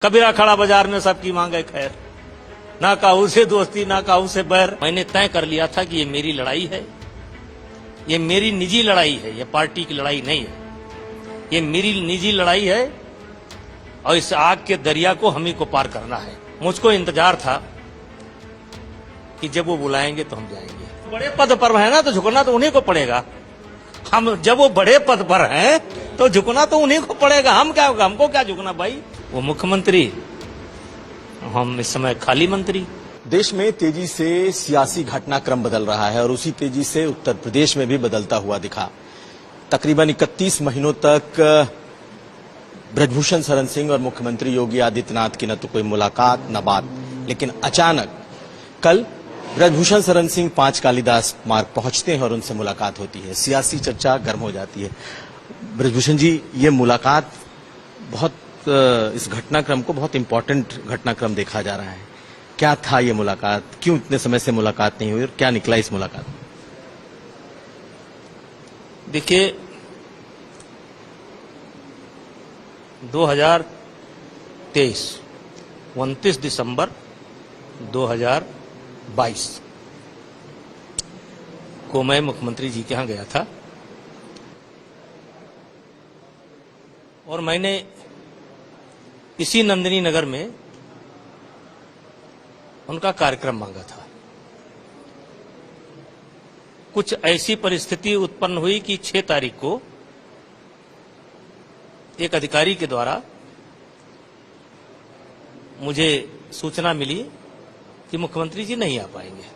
कबीरा खड़ा बाजार में सबकी मांगे खैर, ना काहू से दोस्ती ना काहू से बैर। मैंने तय कर लिया था कि ये मेरी लड़ाई है, ये मेरी निजी लड़ाई है, ये पार्टी की लड़ाई नहीं है, ये मेरी निजी लड़ाई है और इस आग के दरिया को हम ही को पार करना है। मुझको इंतजार था कि जब वो बुलाएंगे तो हम जाएंगे। बड़े पद पर है ना तो झुकना तो उन्हीं को पड़ेगा। हम जब वो बड़े पद पर हैं तो झुकना तो उन्हीं को पड़ेगा। हमको क्या झुकना भाई। वो मुख्यमंत्री, हम इस समय खाली मंत्री। देश में तेजी से सियासी घटनाक्रम बदल रहा है और उसी तेजी से उत्तर प्रदेश में भी बदलता हुआ दिखा। तकरीबन 31 महीनों तक ब्रजभूषण शरण सिंह और मुख्यमंत्री योगी आदित्यनाथ की न तो कोई मुलाकात न बात, लेकिन अचानक कल ब्रजभूषण शरण सिंह 5 कालिदास मार्ग पहुंचते हैं और उनसे मुलाकात होती है। सियासी चर्चा गर्म हो जाती है। ब्रजभूषण जी, ये मुलाकात बहुत इस घटनाक्रम को बहुत इंपॉर्टेंट घटनाक्रम देखा जा रहा है। क्या था ये मुलाकात, क्यों इतने समय से मुलाकात नहीं हुई और क्या निकला इस मुलाकात में? देखिए, 2023 29 दिसंबर 2022 को मैं मुख्यमंत्री जी के यहां गया था और मैंने इसी नंदिनी नगर में उनका कार्यक्रम मांगा था। कुछ ऐसी परिस्थिति उत्पन्न हुई कि 6 तारीख को एक अधिकारी के द्वारा मुझे सूचना मिली कि मुख्यमंत्री जी नहीं आ पाएंगे।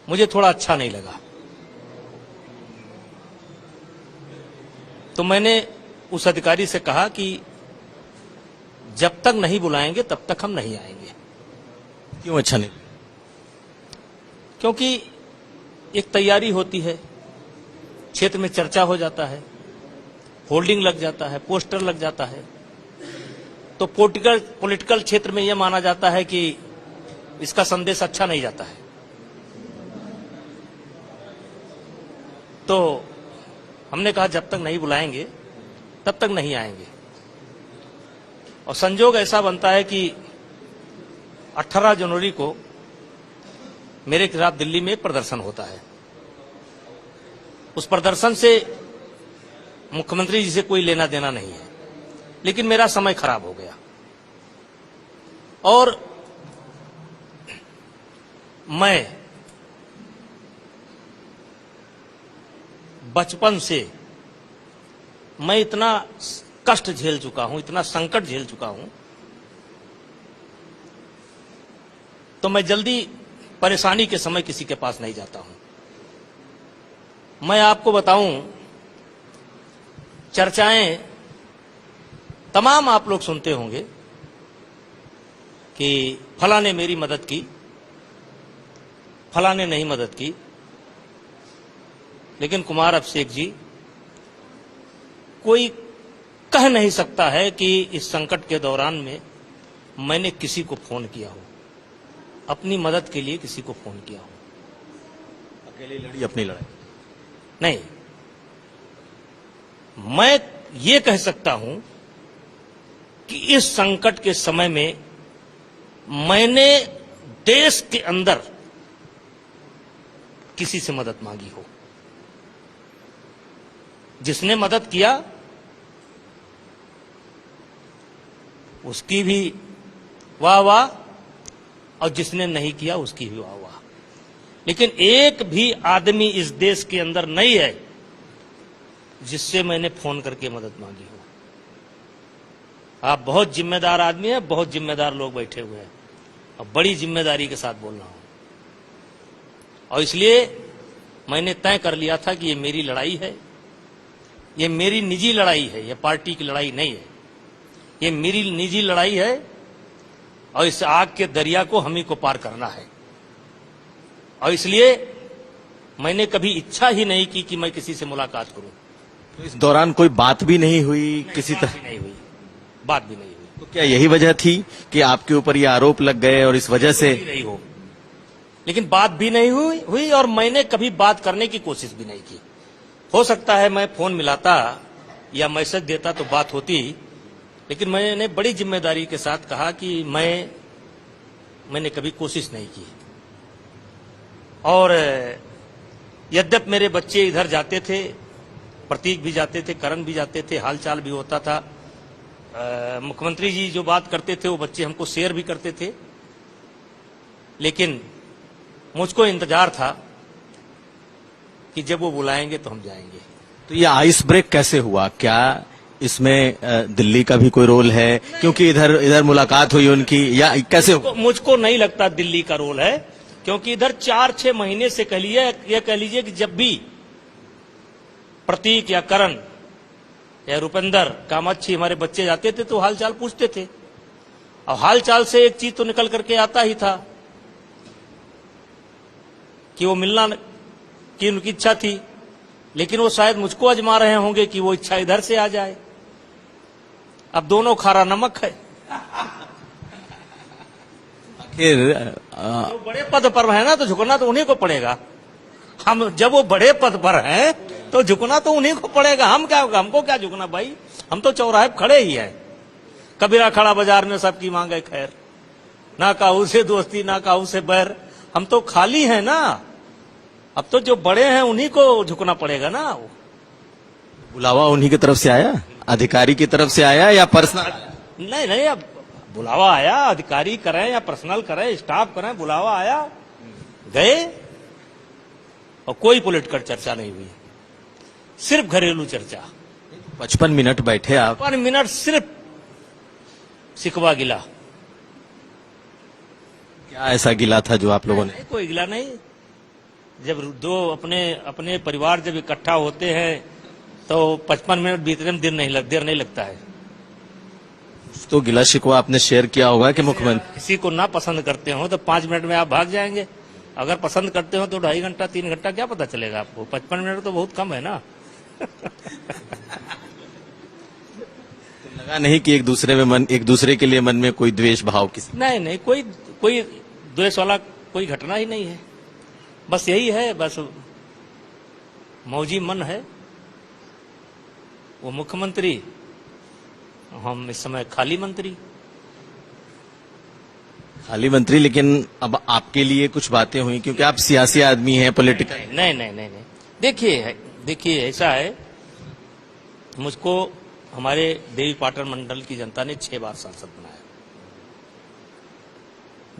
मुझे थोड़ा अच्छा नहीं लगा, तो मैंने उस अधिकारी से कहा कि जब तक नहीं बुलाएंगे तब तक हम नहीं आएंगे। क्यों अच्छा नहीं? क्योंकि एक तैयारी होती है, क्षेत्र में चर्चा हो जाता है, होल्डिंग लग जाता है, पोस्टर लग जाता है, तो पॉलिटिकल क्षेत्र में यह माना जाता है कि इसका संदेश अच्छा नहीं जाता है। तो हमने कहा जब तक नहीं बुलाएंगे तब तक नहीं आएंगे। और संजोग ऐसा बनता है कि 18 जनवरी को मेरे खिलाफ दिल्ली में एक प्रदर्शन होता है। उस प्रदर्शन से मुख्यमंत्री जी से कोई लेना देना नहीं है, लेकिन मेरा समय खराब हो गया और मैं बचपन से मैं इतना कष्ट झेल चुका हूं, इतना संकट झेल चुका हूं, तो मैं जल्दी परेशानी के समय किसी के पास नहीं जाता हूं। मैं आपको बताऊं, चर्चाएं तमाम आप लोग सुनते होंगे कि फला ने मेरी मदद की, फला ने नहीं मदद की, लेकिन कुमार अभिषेक जी, कोई कह नहीं सकता है कि इस संकट के दौरान में मैंने किसी को फोन किया हो, अपनी मदद के लिए किसी को फोन किया हो। अकेले लड़ी अपनी लड़ाई नहीं, मैं ये कह सकता हूं कि इस संकट के समय में मैंने देश के अंदर किसी से मदद मांगी हो। जिसने मदद किया उसकी भी वाह वाह और जिसने नहीं किया उसकी भी वाह वाह, लेकिन एक भी आदमी इस देश के अंदर नहीं है जिससे मैंने फोन करके मदद मांगी हो। आप बहुत जिम्मेदार आदमी हैं, बहुत जिम्मेदार लोग बैठे हुए हैं और बड़ी जिम्मेदारी के साथ बोल रहा हूं। और इसलिए मैंने तय कर लिया था कि ये मेरी लड़ाई है, ये मेरी निजी लड़ाई है, ये पार्टी की लड़ाई नहीं है, ये मेरी निजी लड़ाई है और इस आग के दरिया को हम ही को पार करना है। और इसलिए मैंने कभी इच्छा ही नहीं की कि मैं किसी से मुलाकात करूं। तो इस दौरान कोई बात भी नहीं हुई, किसी तरह नहीं हुई, बात भी नहीं हुई। तो क्या यही वजह थी कि आपके ऊपर ये आरोप लग गए और इस वजह से नहीं हो, लेकिन बात भी नहीं हुई और मैंने कभी बात करने की कोशिश भी नहीं की। हो सकता है मैं फोन मिलाता या मैसेज देता तो बात होती, लेकिन मैंने बड़ी जिम्मेदारी के साथ कहा कि मैंने कभी कोशिश नहीं की। और यद्यप मेरे बच्चे इधर जाते थे, प्रतीक भी जाते थे, करण भी जाते थे, हालचाल भी होता था, मुख्यमंत्री जी जो बात करते थे वो बच्चे हमको शेयर भी करते थे, लेकिन मुझको इंतजार था कि जब वो बुलाएंगे तो हम जाएंगे। तो ये आइस ब्रेक कैसे हुआ? क्या इसमें दिल्ली का भी कोई रोल है? क्योंकि इधर मुलाकात हुई उनकी, या कैसे हुआ? मुझको नहीं लगता दिल्ली का रोल है, क्योंकि इधर 4-6 महीने से यह कह लीजिए कि जब भी प्रतीक या करण या रुपेंद्र, कामाक्षी हमारे बच्चे जाते थे तो हालचाल पूछते थे, और हालचाल से एक चीज तो निकल करके आता ही था कि वो मिलना की उनकी इच्छा थी, लेकिन वो शायद मुझको आजमा रहे होंगे कि वो इच्छा इधर से आ जाए। अब दोनों खारा नमक है। आखिर जो बड़े पद पर है ना, तो झुकना तो उन्हीं को पड़ेगा। हम जब वो बड़े पद पर हैं तो झुकना तो उन्हीं को पड़ेगा। हमको क्या झुकना भाई, हम तो चौराहे पर खड़े ही हैं। कबीरा खड़ा बाजार में सबकी मांगे खैर, ना काहू से दोस्ती ना काहू से बैर, हम तो खाली हैं ना। अब तो जो बड़े हैं उन्हीं को झुकना पड़ेगा ना। बुलावा उन्हीं की तरफ से आया, अधिकारी की तरफ से आया या पर्सनल? नहीं, अब बुलावा आया, अधिकारी करें या पर्सनल करें, स्टाफ करें, बुलावा आया, गए, और कोई पॉलिटिकल चर्चा नहीं हुई, सिर्फ घरेलू चर्चा। 55 मिनट बैठे आप? 55 मिनट सिर्फ शिकवा गिला। क्या ऐसा गिला था जो आप लोगों ने? कोई गिला नहीं। जब दो अपने परिवार जब इकट्ठा होते हैं तो 55 मिनट बीतने में देर नहीं लगता है। तो गिला शिकवा आपने शेयर किया होगा कि मुख्यमंत्री किसी को ना पसंद करते हो तो 5 मिनट में आप भाग जाएंगे, अगर पसंद करते हो तो 2.5 घंटा 3 घंटा क्या पता चलेगा आपको। 55 मिनट तो बहुत कम है ना। लगा नहीं कि एक दूसरे के लिए मन में कोई द्वेष भाव किसी? नहीं, कोई द्वेष वाला कोई घटना ही नहीं है। बस यही है, बस मौजी मन है। वो मुख्यमंत्री, हम इस समय खाली मंत्री। खाली मंत्री, लेकिन अब आपके लिए कुछ बातें हुई क्योंकि आप सियासी आदमी हैं, पॉलिटिकल। नहीं। देखिए ऐसा है, मुझको हमारे देवी पाटन मंडल की जनता ने 6 बार सांसद बनाया।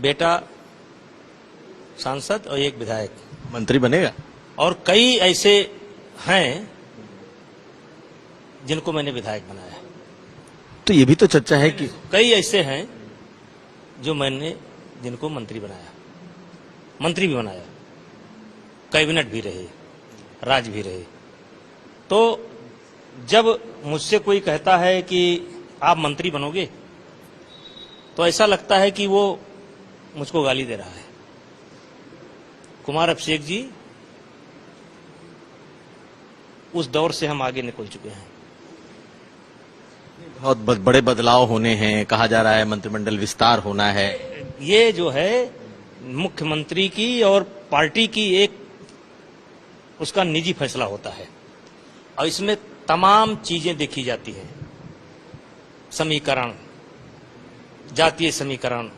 बेटा सांसद और एक विधायक। मंत्री बनेगा? और कई ऐसे हैं जिनको मैंने विधायक बनाया। तो ये भी तो चर्चा है कि कई ऐसे हैं जिनको मंत्री भी बनाया, कैबिनेट भी रहे, राज भी रहे। तो जब मुझसे कोई कहता है कि आप मंत्री बनोगे, तो ऐसा लगता है कि वो मुझको गाली दे रहा है। कुमार अभिषेक जी, उस दौर से हम आगे निकल चुके हैं। बहुत बड़े बदलाव होने हैं, कहा जा रहा है मंत्रिमंडल विस्तार होना है। ये जो है मुख्यमंत्री की और पार्टी की एक उसका निजी फैसला होता है, और इसमें तमाम चीजें देखी जाती हैं। समीकरण, जातीय समीकरण,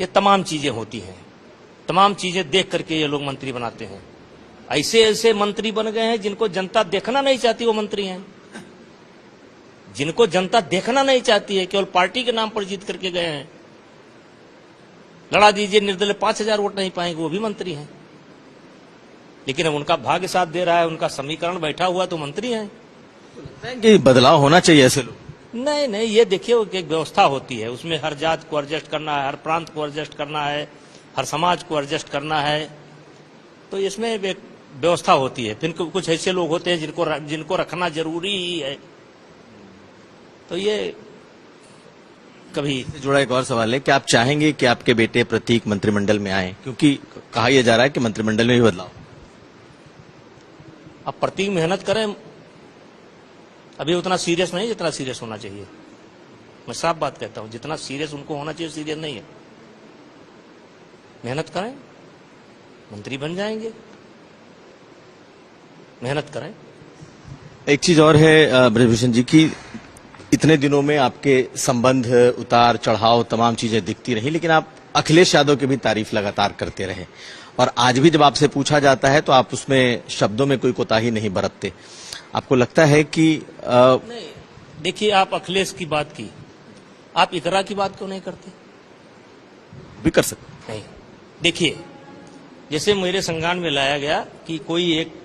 ये तमाम चीजें होती हैं। तमाम चीजें देख करके ये लोग मंत्री बनाते हैं। ऐसे मंत्री बन गए हैं जिनको जनता देखना नहीं चाहती, वो मंत्री हैं। जिनको जनता देखना नहीं चाहती है, केवल पार्टी के नाम पर जीत करके गए हैं। लड़ा दीजिए, निर्दलीय 5000 वोट नहीं पाएंगे, वो भी मंत्री हैं। लेकिन अब उनका भाग्य साथ दे रहा है, उनका समीकरण बैठा हुआ, तो मंत्री हैं। कि बदलाव होना चाहिए ऐसे लोग? नहीं, ये देखिए, एक व्यवस्था होती है, उसमें हर जात को एडजस्ट करना है, हर प्रांत को एडजस्ट करना है, हर समाज को एडजस्ट करना है। तो इसमें एक व्यवस्था होती है। फिर कुछ ऐसे लोग होते हैं जिनको रखना जरूरी ही है। तो ये कभी जुड़ा एक और सवाल है कि आप चाहेंगे कि आपके बेटे प्रतीक मंत्रिमंडल में आए, क्योंकि कहा यह जा रहा है कि मंत्रिमंडल में भी बदलाव। अब प्रतीक मेहनत करें, अभी उतना सीरियस नहीं जितना सीरियस होना चाहिए। मैं साफ बात कहता हूं, जितना सीरियस उनको होना चाहिए सीरियस नहीं है। मेहनत करें, मंत्री बन जाएंगे। मेहनत करें। एक चीज और है ब्रजभूषण जी की, इतने दिनों में आपके संबंध, उतार चढ़ाव, तमाम चीजें दिखती रही, लेकिन आप अखिलेश यादव की भी तारीफ लगातार करते रहे और आज भी जब आपसे पूछा जाता है तो आप उसमें शब्दों में कोई कोताही नहीं बरतते। आपको लगता है कि नहीं, देखिए, आप अखिलेश की बात की, आप इकरा की बात क्यों नहीं करते? भी कर सकते? नहीं, देखिए, जैसे मेरे संज्ञान में लाया गया कि कोई एक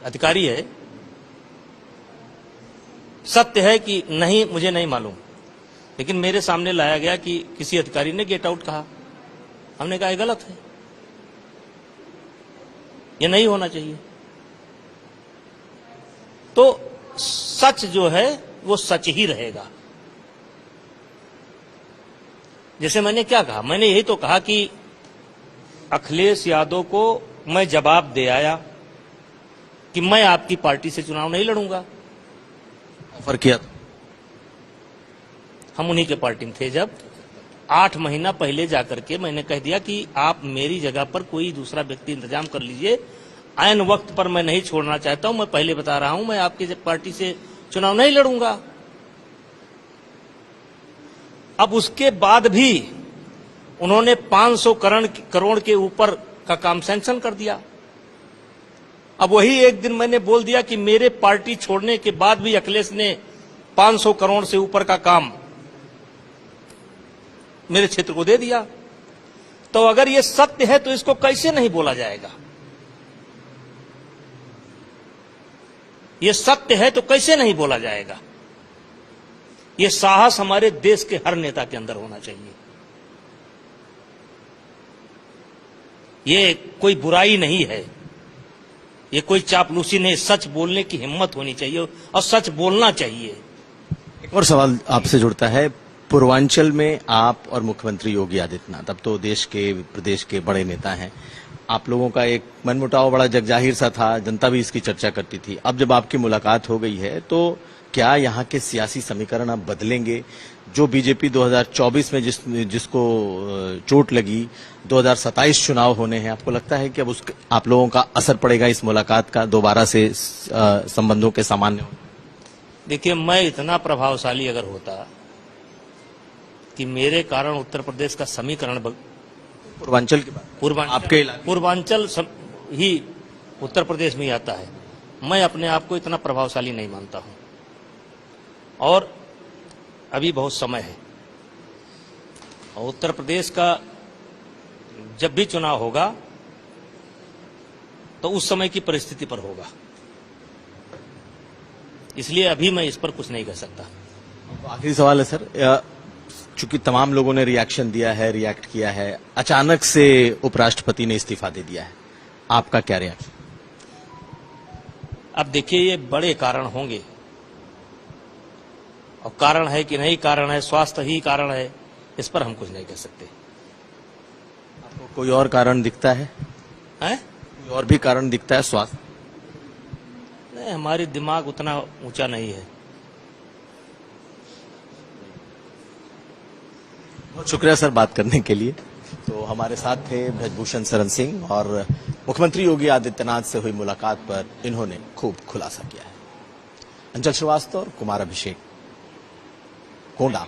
अधिकारी है, सत्य है कि नहीं मुझे नहीं मालूम, लेकिन मेरे सामने लाया गया कि किसी अधिकारी ने गेट आउट कहा। हमने कहा ये गलत है, ये नहीं होना चाहिए। तो सच जो है वो सच ही रहेगा। जैसे मैंने क्या कहा, मैंने यही तो कहा कि अखिलेश यादव को मैं जवाब दे आया कि मैं आपकी पार्टी से चुनाव नहीं लड़ूंगा। ऑफर किया था। हम उन्हीं के पार्टी में थे जब 8 महीना पहले जाकर के मैंने कह दिया कि आप मेरी जगह पर कोई दूसरा व्यक्ति इंतजाम कर लीजिए, आयन वक्त पर मैं नहीं छोड़ना चाहता हूं। मैं पहले बता रहा हूं, मैं आपकी पार्टी से चुनाव नहीं लड़ूंगा। अब उसके बाद भी उन्होंने 500 करोड़ के ऊपर का काम सैंक्शन कर दिया। अब वही एक दिन मैंने बोल दिया कि मेरे पार्टी छोड़ने के बाद भी अखिलेश ने 500 करोड़ से ऊपर का काम मेरे क्षेत्र को दे दिया। तो अगर ये सत्य है तो इसको कैसे नहीं बोला जाएगा? ये सत्य है तो कैसे नहीं बोला जाएगा? ये साहस हमारे देश के हर नेता के अंदर होना चाहिए। ये कोई बुराई नहीं है, ये कोई चापलूसी नहीं, सच बोलने की हिम्मत होनी चाहिए और सच बोलना चाहिए। एक और सवाल आपसे जुड़ता है, पूर्वांचल में आप और मुख्यमंत्री योगी आदित्यनाथ, अब तो देश के प्रदेश के बड़े नेता हैं, आप लोगों का एक मनमुटाव बड़ा जगजाहिर सा था, जनता भी इसकी चर्चा करती थी। अब जब आपकी मुलाकात हो गई है तो क्या यहाँ के सियासी समीकरण अब बदलेंगे? जो बीजेपी 2024 में जिसको चोट लगी, 2027 चुनाव होने हैं, आपको लगता है कि अब आप लोगों का असर पड़ेगा इस मुलाकात का, दोबारा से संबंधों के सामान्य होने? देखिए, मैं इतना प्रभावशाली अगर होता कि मेरे कारण उत्तर प्रदेश का समीकरण पूर्वांचल की बात, आपके पूर्वांचल ही उत्तर प्रदेश में ही आता है, मैं अपने आप को इतना प्रभावशाली नहीं मानता हूं। और अभी बहुत समय है और उत्तर प्रदेश का जब भी चुनाव होगा तो उस समय की परिस्थिति पर होगा, इसलिए अभी मैं इस पर कुछ नहीं कह सकता। आखिरी सवाल है सर, चूंकि तमाम लोगों ने रिएक्शन दिया है, रिएक्ट किया है, अचानक से उपराष्ट्रपति ने इस्तीफा दे दिया है, आपका क्या रिएक्शन? अब देखिए, ये बड़े कारण होंगे और कारण है कि नहीं कारण है, स्वास्थ्य ही कारण है, इस पर हम कुछ नहीं कह सकते। आपको कोई और कारण दिखता है? कोई और भी कारण दिखता है स्वास्थ्य? नहीं, हमारी दिमाग उतना ऊंचा नहीं है। बहुत शुक्रिया सर बात करने के लिए। तो हमारे साथ थे ब्रजभूषण शरण सिंह और मुख्यमंत्री योगी आदित्यनाथ से हुई मुलाकात पर इन्होंने खूब खुलासा किया है। अंचल श्रीवास्तव और कुमार अभिषेक, कोंडा।